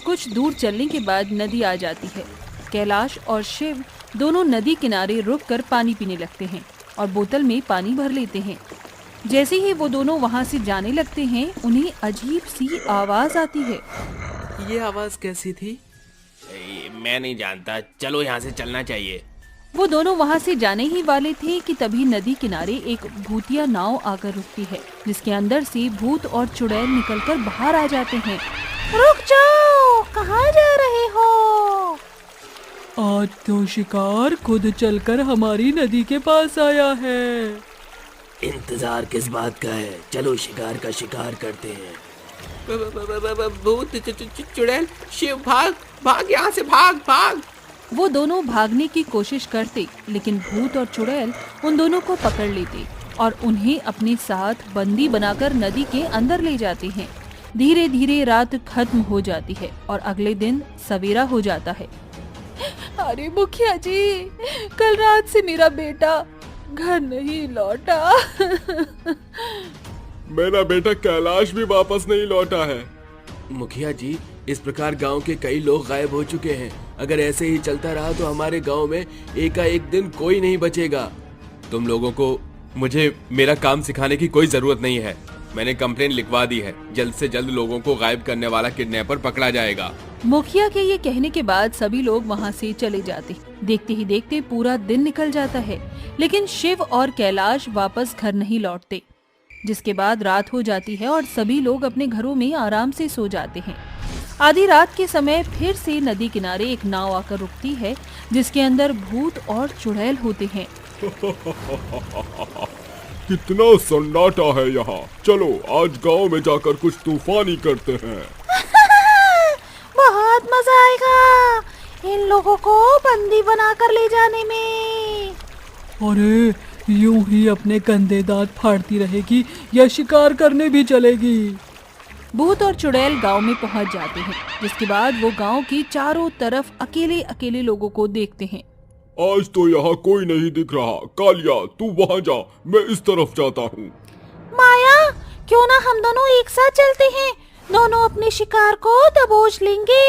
कुछ दूर चलने के बाद नदी आ जाती है। कैलाश और शिव दोनों नदी किनारे रुककर पानी पीने लगते हैं और बोतल में पानी भर लेते हैं। जैसे ही वो दोनों वहाँ से जाने लगते हैं, उन्हें अजीब सी आवाज आती है। ये आवाज कैसी थी? मैं नहीं जानता, चलो यहाँ से चलना चाहिए। वो दोनों वहाँ से जाने ही वाले थे कि तभी नदी किनारे एक भूतिया नाव आकर रुकती है, जिसके अंदर से भूत और चुड़ैल निकलकर बाहर आ जाते हैं। रुक जाओ, कहाँ जा रहे हो? आज तो शिकार खुद चलकर हमारी नदी के पास आया है। इंतजार किस बात का है, चलो शिकार का शिकार करते हैं। भूत, चुड़ैल, शिव, भाग भाग यहाँ से, भाग भाग। वो दोनों भागने की कोशिश करते, लेकिन भूत और चुड़ैल उन दोनों को पकड़ लेते और उन्हें अपने साथ बंदी बनाकर नदी के अंदर ले जाते हैं। धीरे धीरे रात खत्म हो जाती है और अगले दिन सवेरा हो जाता है। अरे मुखिया जी, कल रात से मेरा बेटा घर नहीं लौटा। मेरा बेटा कैलाश भी वापस नहीं लौटा है। मुखिया जी, इस प्रकार गांव के कई लोग गायब हो चुके हैं। अगर ऐसे ही चलता रहा तो हमारे गांव में एकाएक दिन कोई नहीं बचेगा। तुम लोगों को मुझे मेरा काम सिखाने की कोई जरूरत नहीं है। मैंने कंप्लेन लिखवा दी है, जल्द से जल्द लोगों को गायब करने वाला किडनैपर पकड़ा जाएगा। मुखिया के ये कहने के बाद सभी लोग वहाँ से चले जाते। देखते ही देखते पूरा दिन निकल जाता है, लेकिन शिव और कैलाश वापस घर नहीं लौटते। जिसके बाद रात हो जाती है और सभी लोग अपने घरों में आराम से सो जाते हैं। आधी रात के समय फिर से नदी किनारे एक नाव आकर रुकती है, जिसके अंदर भूत और चुड़ैल होते हैं। कितना सन्नाटा है यहाँ। चलो आज गांव में जाकर कुछ तूफानी करते हैं। बहुत मजा आएगा इन लोगों को बंदी बनाकर ले जाने में। अरे यूं ही अपने कंधे दांत फाड़ती रहेगी या शिकार करने भी चलेगी। भूत और चुड़ैल गांव में पहुंच जाते हैं, जिसके बाद वो गांव की चारों तरफ अकेले अकेले लोगों को देखते हैं। आज तो यहाँ कोई नहीं दिख रहा। कालिया तू वहाँ जा, मैं इस तरफ जाता हूँ। माया, क्यों ना हम दोनों एक साथ चलते हैं, दोनों अपने शिकार को दबोच लेंगे।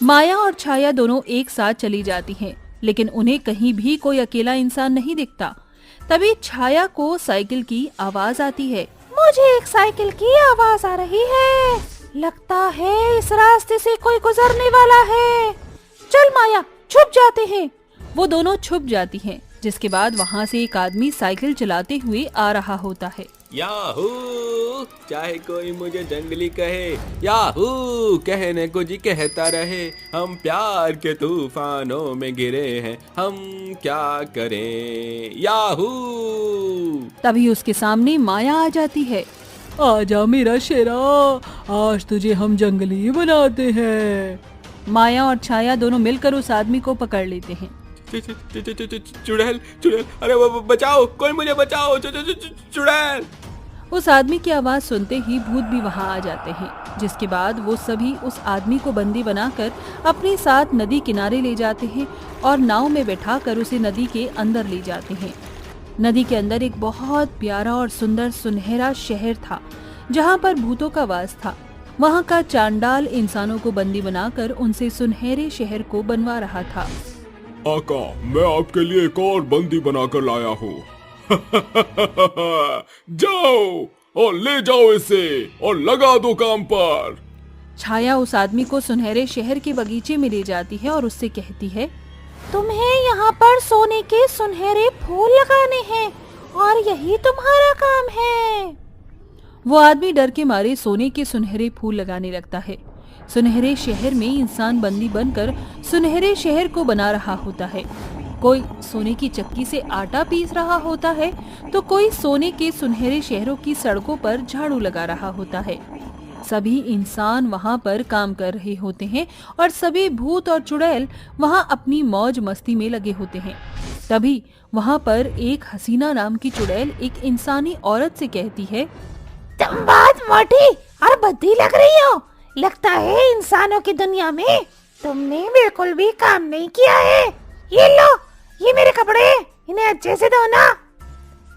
माया और छाया दोनों एक साथ चली जाती हैं, लेकिन उन्हें कहीं भी कोई अकेला इंसान नहीं दिखता। तभी छाया को साइकिल की आवाज आती है। मुझे एक साइकिल की आवाज आ रही है, लगता है इस रास्ते से कोई गुजरने वाला है। चल माया, छुप जाते हैं। वो दोनों छुप जाती हैं, जिसके बाद वहाँ से एक आदमी साइकिल चलाते हुए आ रहा होता है। याहू, चाहे कोई मुझे जंगली कहे, याहू कहने को जी कहता रहे, हम प्यार के तूफानों में गिरे हैं, हम क्या करें, याहू। तभी उसके सामने माया आ जाती है। आजा मेरा शेरा, आज तुझे हम जंगली बनाते हैं। माया और छाया दोनों मिलकर उस आदमी को पकड़ लेते हैं। चुड़ैल, चुड़ैल, अरे बचाओ, कोई मुझे बचाओ, चुड़ैल। उस आदमी की आवाज सुनते ही भूत भी वहां आ जाते हैं, जिसके बाद वो सभी उस आदमी को बंदी बनाकर अपने साथ नदी किनारे ले जाते हैं और नाव में बैठाकर उसे नदी के अंदर ले जाते हैं। नदी के अंदर एक बहुत प्यारा और सुंदर सुनहरा शहर था, जहाँ पर भूतों का वास था। वहाँ का चांडाल इंसानों को बंदी बनाकर उनसे सुनहरे शहर को बनवा रहा था। आका, मैं आपके लिए एक और बंदी बनाकर लाया हूँ। जाओ और ले जाओ इसे और लगा दो काम पर। छाया उस आदमी को सुनहरे शहर के बगीचे में ले जाती है और उससे कहती है, तुम्हें यहाँ पर सोने के सुनहरे फूल लगाने हैं और यही तुम्हारा काम है। वो आदमी डर के मारे सोने के सुनहरे फूल लगाने लगता है। सुनहरे शहर में इंसान बंदी बनकर सुनहरे शहर को बना रहा होता है। कोई सोने की चक्की से आटा पीस रहा होता है, तो कोई सोने के सुनहरे शहरों की सड़कों पर झाड़ू लगा रहा होता है। सभी इंसान वहाँ पर काम कर रहे होते हैं और सभी भूत और चुड़ैल वहाँ अपनी मौज मस्ती में लगे होते हैं। तभी वहाँ पर एक हसीना नाम की चुड़ैल एक इंसानी औरत से कहती है, तुम बहुत मोटी और भद्दी लग रही हो। लगता है इंसानों की दुनिया में तुमने बिल्कुल भी काम नहीं किया है। ये लो, ये मेरे कपड़े, इन्हें अच्छे से धोना।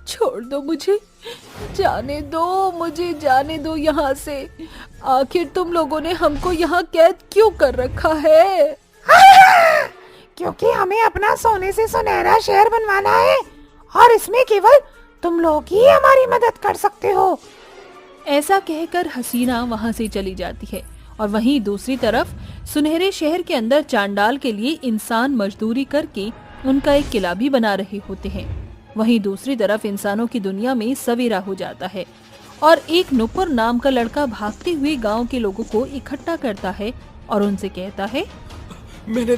छोड़ दो मुझे, जाने दो, मुझे जाने दो यहाँ से। आखिर तुम लोगों ने हमको यहाँ कैद क्यों कर रखा है? क्योंकि हमें अपना सोने से सुनहरा शहर बनवाना है और इसमें केवल तुम लोग ही हमारी मदद कर सकते हो। ऐसा कहकर हसीना वहाँ से चली जाती है और वहीं दूसरी तरफ सुनहरे शहर के अंदर चांडाल के लिए इंसान मजदूरी करके उनका एक किला भी बना रहे होते हैं। वहीं दूसरी तरफ इंसानों की दुनिया में सवेरा हो जाता है और एक नुपुर नाम का लड़का भागते हुए गांव के लोगों को इकट्ठा करता है और उनसे कहता है, मैंने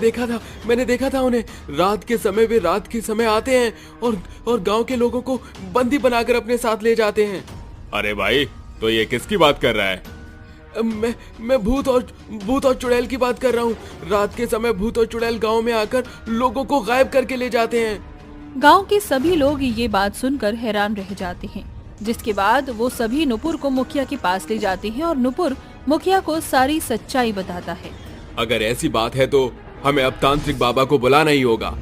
देखा था उन्हें। रात के समय वे रात के समय आते हैं और गांव के लोगों को बंदी बनाकर अपने साथ ले जाते हैं। अरे भाई, तो ये किसकी बात कर रहा है? मैं भूत और चुड़ैल की बात कर रहा हूँ। रात के समय भूत और चुड़ैल गांव में आकर लोगों को गायब करके ले जाते हैं। गांव के सभी लोग ये बात सुनकर हैरान रह जाते हैं, जिसके बाद वो सभी नुपुर को मुखिया के पास ले जाते हैं और नुपुर मुखिया को सारी सच्चाई बताता है। अगर ऐसी बात है तो हमें अब तांत्रिक बाबा को बुलाना ही होगा।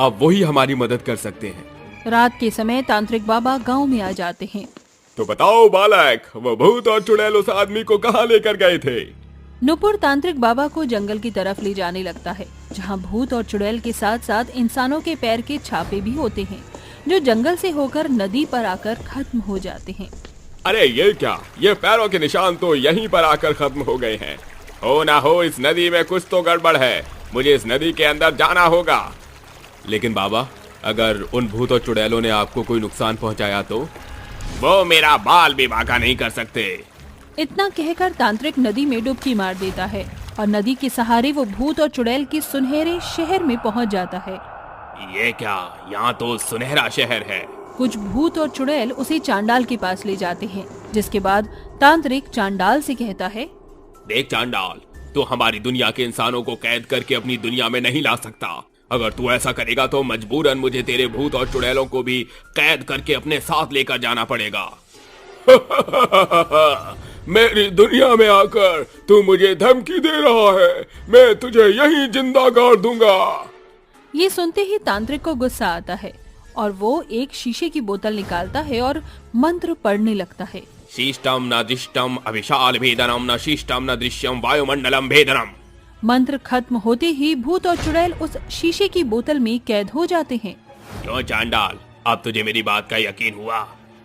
अब वही हमारी मदद कर सकते हैं। रात के समय तांत्रिक बाबा गांव में आ जाते हैं। तो बताओ बालक, वो भूत और चुड़ैल उस आदमी को कहाँ लेकर गए थे? नुपुर तांत्रिक बाबा को जंगल की तरफ ले जाने लगता है, जहाँ भूत और चुड़ैल के साथ साथ इंसानों के पैर के छापे भी होते हैं, जो जंगल से होकर नदी पर आकर खत्म हो जाते हैं। अरे ये क्या, ये पैरों के निशान तो यहीं पर आकर खत्म हो गए हैं। हो ना हो इस नदी में कुछ तो गड़बड़ है, मुझे इस नदी के अंदर जाना होगा। लेकिन बाबा, अगर उन भूत और चुड़ैलों ने आपको कोई नुकसान पहुंचाया तो? वो मेरा बाल भी बांका नहीं कर सकते। इतना कहकर तांत्रिक नदी में डुबकी मार देता है और नदी के सहारे वो भूत और चुड़ैल के सुनहरे शहर में पहुंच जाता है। ये क्या, यहाँ तो सुनहरा शहर है। कुछ भूत और चुड़ैल उसे चांडाल के पास ले जाते हैं, जिसके बाद तांत्रिक चांडाल से कहता है, देख चांडाल, तू हमारी दुनिया के इंसानों को कैद करके अपनी दुनिया में नहीं ला सकता। अगर तू ऐसा करेगा तो मजबूरन मुझे तेरे भूत और चुड़ैलों को भी कैद करके अपने साथ लेकर जाना पड़ेगा। मेरी दुनिया में आकर तू मुझे धमकी दे रहा है, मैं तुझे यहीं जिंदा गाड़ दूंगा। ये सुनते ही तांत्रिक को गुस्सा आता है और वो एक शीशे की बोतल निकालता है और मंत्र पढ़ने लगता है। शिष्टम न दृष्टम अभिशाल भेदनम न शिष्टम न दृश्यम वायुमंडलम भेदनम। मंत्र खत्म होते ही भूत और चुड़ैल उस शीशे की बोतल में कैद हो जाते हैं। क्यों चांडाल, अब तुझे मेरी बात का यकीन हुआ?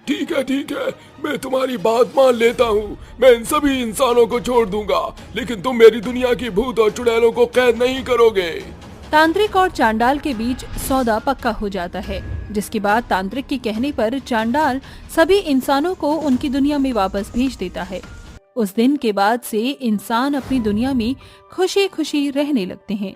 ठीक है, मैं तुम्हारी बात मान लेता हूँ। मैं इन सभी इंसानों को छोड़ दूंगा, लेकिन तुम मेरी दुनिया की भूत और चुड़ैलों को कैद नहीं करोगे। तांत्रिक और चांडाल के बीच सौदा पक्का हो जाता है, जिसके बाद तांत्रिक के कहने पर चांडाल सभी इंसानों को उनकी दुनिया में वापस भेज देता है। उस दिन के बाद से इंसान अपनी दुनिया में खुशी खुशी रहने लगते हैं।